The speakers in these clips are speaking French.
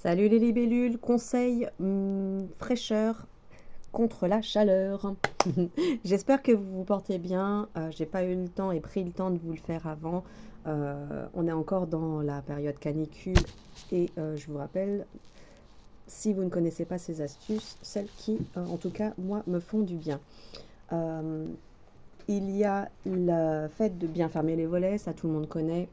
Salut les libellules, conseil fraîcheur contre la chaleur. J'espère que vous vous portez bien. J'ai pas eu le temps et pris le temps de vous le faire avant. On est encore dans la période canicule et je vous rappelle, si vous ne connaissez pas ces astuces, celles qui, en tout cas, moi, me font du bien. Euh, il y a le fait de bien fermer les volets, ça tout le monde connaît,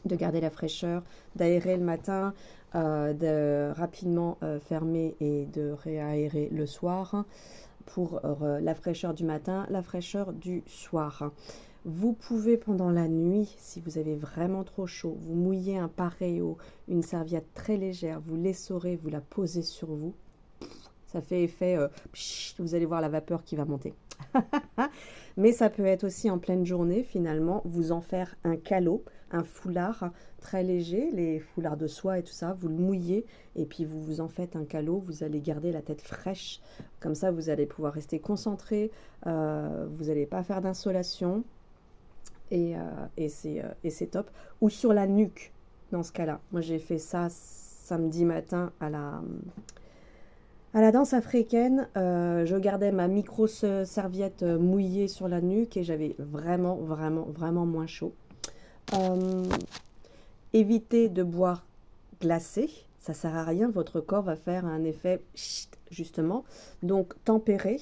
de garder la fraîcheur, d'aérer le matin, de rapidement fermer et de réaérer le soir pour la fraîcheur du matin, la fraîcheur du soir. Vous pouvez pendant la nuit, si vous avez vraiment trop chaud, vous mouiller un pareo, une serviette très légère, vous l'essorez, vous la posez sur vous. Ça fait effet, vous allez voir la vapeur qui va monter. Mais ça peut être aussi en pleine journée, finalement, vous en faire un calot, un foulard très léger, les foulards de soie et tout ça, vous le mouillez et puis vous vous en faites un calot, vous allez garder la tête fraîche. Comme ça, vous allez pouvoir rester concentré, vous n'allez pas faire d'insolation et c'est top. Ou sur la nuque, dans ce cas-là. Moi, j'ai fait ça samedi matin à la danse africaine, je gardais ma micro-serviette mouillée sur la nuque et j'avais vraiment, vraiment, vraiment moins chaud. Euh, Évitez de boire glacé, ça sert à rien, votre corps va faire un effet justement. Donc tempéré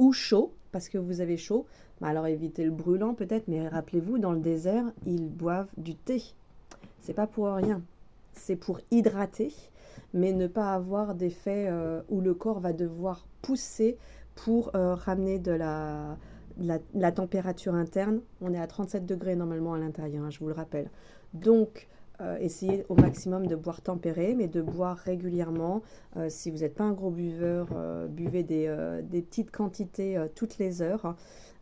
ou chaud, parce que vous avez chaud. Alors évitez le brûlant peut-être, mais rappelez-vous, dans le désert, ils boivent du thé. C'est pas pour rien, c'est pour hydrater, mais ne pas avoir d'effet où le corps va devoir pousser pour ramener de la température interne. On est à 37 degrés normalement à l'intérieur, hein, je vous le rappelle. Donc, essayez au maximum de boire tempéré, mais de boire régulièrement. Si vous n'êtes pas un gros buveur, buvez des petites quantités toutes les heures.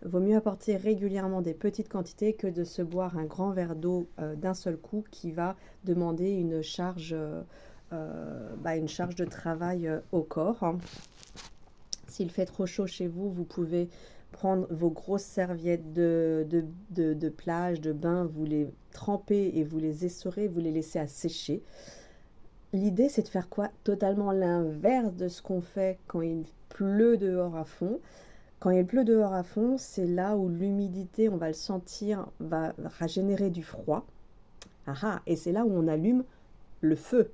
Vaut mieux apporter régulièrement des petites quantités que de se boire un grand verre d'eau d'un seul coup qui va demander une charge de travail au corps. S'il fait trop chaud chez vous, vous pouvez prendre vos grosses serviettes de plage, de bain, vous les trempez et vous les essorez, vous les laissez à sécher. L'idée, c'est de faire quoi? Totalement l'inverse de ce qu'on fait quand il pleut dehors à fond. Quand il pleut dehors à fond, c'est là où l'humidité, on va le sentir, va générer du froid. Et c'est là où on allume le feu.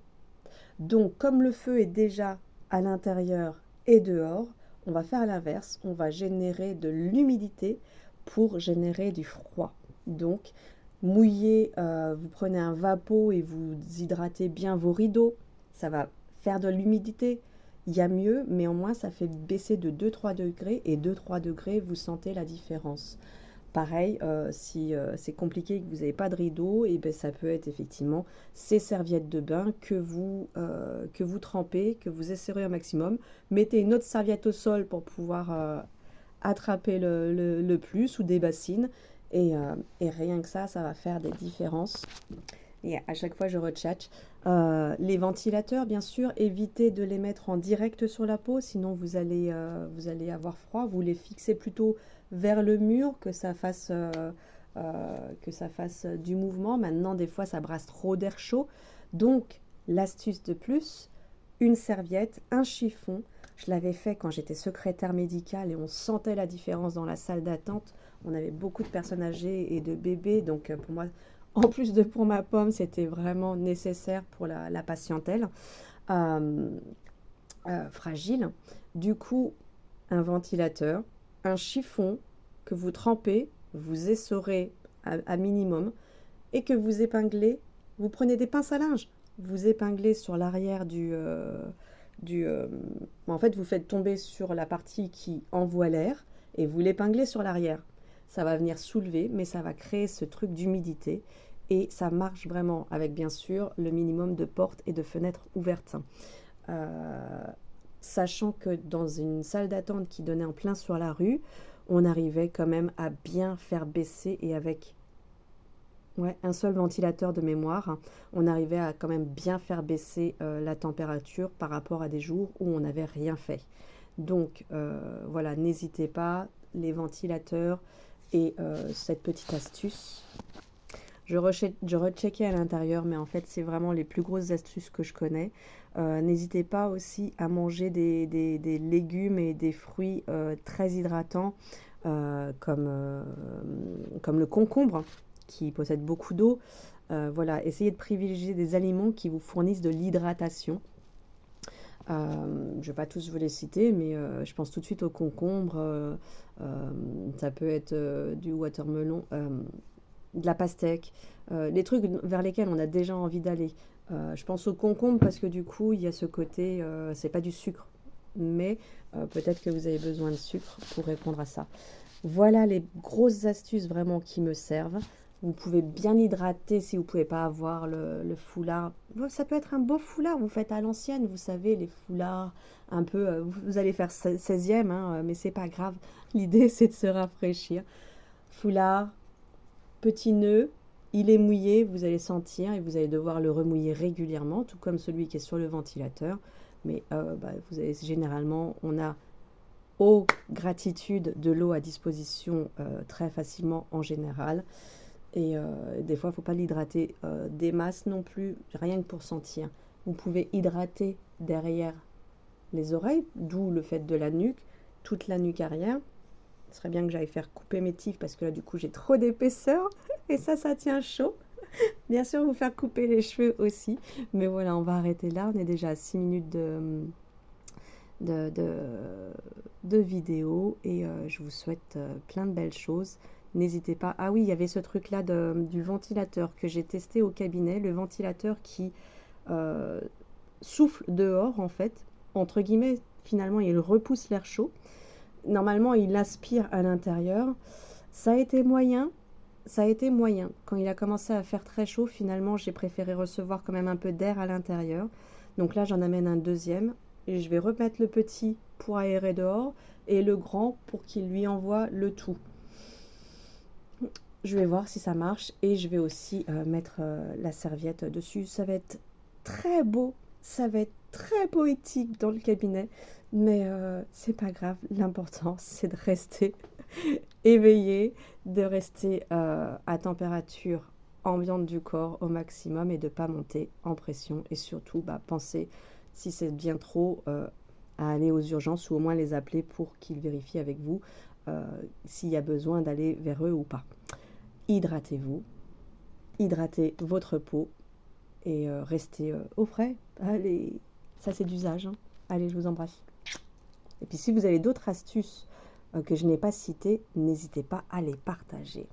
Donc, comme le feu est déjà à l'intérieur et dehors, on va faire l'inverse. On va générer de l'humidité pour générer du froid. Donc, mouillez, vous prenez un vapeau et vous hydratez bien vos rideaux. Ça va faire de l'humidité. Il y a mieux, mais au moins ça fait baisser de 2-3 degrés et 2-3 degrés, vous sentez la différence. Pareil, si c'est compliqué et que vous n'avez pas de rideau, et ben, ça peut être effectivement ces serviettes de bain que vous trempez, que vous esserez au maximum. Mettez une autre serviette au sol pour pouvoir attraper le plus ou des bassines. Et rien que ça va faire des différences. Et à chaque fois, je retchatche. Les ventilateurs, bien sûr, évitez de les mettre en direct sur la peau, sinon vous allez avoir froid. Vous les fixez plutôt vers le mur, que ça fasse du mouvement. Maintenant, des fois, ça brasse trop d'air chaud. Donc, l'astuce de plus, une serviette, un chiffon. Je l'avais fait quand j'étais secrétaire médicale et on sentait la différence dans la salle d'attente. On avait beaucoup de personnes âgées et de bébés, donc pour moi, en plus de pour ma pomme, c'était vraiment nécessaire pour la patientèle euh, fragile. Du coup, un ventilateur, un chiffon que vous trempez, vous essorez à minimum et que vous épinglez. Vous prenez des pinces à linge, vous épinglez sur l'arrière en fait, vous faites tomber sur la partie qui envoie l'air et vous l'épinglez sur l'arrière. Ça va venir soulever, mais ça va créer ce truc d'humidité et ça marche vraiment avec bien sûr le minimum de portes et de fenêtres ouvertes. Euh, Sachant que dans une salle d'attente qui donnait en plein sur la rue, on arrivait quand même à bien faire baisser et avec un seul ventilateur de mémoire, on arrivait à quand même bien faire baisser la température par rapport à des jours où on n'avait rien fait. Donc voilà, n'hésitez pas, les ventilateurs et cette petite astuce. Je recheckais à l'intérieur, mais en fait, c'est vraiment les plus grosses astuces que je connais. N'hésitez pas aussi à manger des légumes et des fruits très hydratants, comme le concombre, qui possède beaucoup d'eau. Voilà, essayez de privilégier des aliments qui vous fournissent de l'hydratation. Je ne vais pas tous vous les citer, mais je pense tout de suite au concombre. Ça peut être du watermelon, de la pastèque, les trucs vers lesquels on a déjà envie d'aller. Je pense au concombre parce que du coup, il y a ce côté, c'est pas du sucre, mais peut-être que vous avez besoin de sucre pour répondre à ça. Voilà les grosses astuces vraiment qui me servent. Vous pouvez bien hydrater si vous ne pouvez pas avoir le foulard. Ça peut être un beau foulard, vous faites à l'ancienne, vous savez, les foulards un peu... vous allez faire 16e, hein, mais c'est pas grave. L'idée, c'est de se rafraîchir. Foulard, petit nœud, il est mouillé, vous allez sentir et vous allez devoir le remouiller régulièrement, tout comme celui qui est sur le ventilateur. Mais vous avez, généralement, on a eau, gratitude, de l'eau à disposition très facilement en général. Et des fois, il ne faut pas l'hydrater des masses non plus, rien que pour sentir. Vous pouvez hydrater derrière les oreilles, d'où le fait de la nuque, toute la nuque arrière. Ce serait bien que j'aille faire couper mes tifs parce que là, du coup, j'ai trop d'épaisseur et ça tient chaud. Bien sûr, vous faire couper les cheveux aussi. Mais voilà, on va arrêter là. On est déjà à 6 minutes de vidéo et je vous souhaite plein de belles choses. N'hésitez pas. Ah oui, il y avait ce truc-là du ventilateur que j'ai testé au cabinet. Le ventilateur qui souffle dehors, en fait. Entre guillemets, finalement, il repousse l'air chaud. Normalement, il aspire à l'intérieur. Ça a été moyen. Ça a été moyen. Quand il a commencé à faire très chaud, finalement, j'ai préféré recevoir quand même un peu d'air à l'intérieur. Donc là, j'en amène un deuxième. Et je vais remettre le petit pour aérer dehors et le grand pour qu'il lui envoie le tout. Je vais voir si ça marche et je vais aussi mettre la serviette dessus. Ça va être très beau, ça va être très poétique dans le cabinet, mais c'est pas grave. L'important, c'est de rester éveillé, de rester à température ambiante du corps au maximum et de ne pas monter en pression. Et surtout, pensez, si c'est bien trop, à aller aux urgences ou au moins les appeler pour qu'ils vérifient avec vous s'il y a besoin d'aller vers eux ou pas. Hydratez-vous, hydratez votre peau et restez au frais. Allez, ça c'est d'usage. Hein. Allez, je vous embrasse. Et puis si vous avez d'autres astuces que je n'ai pas citées, n'hésitez pas à les partager.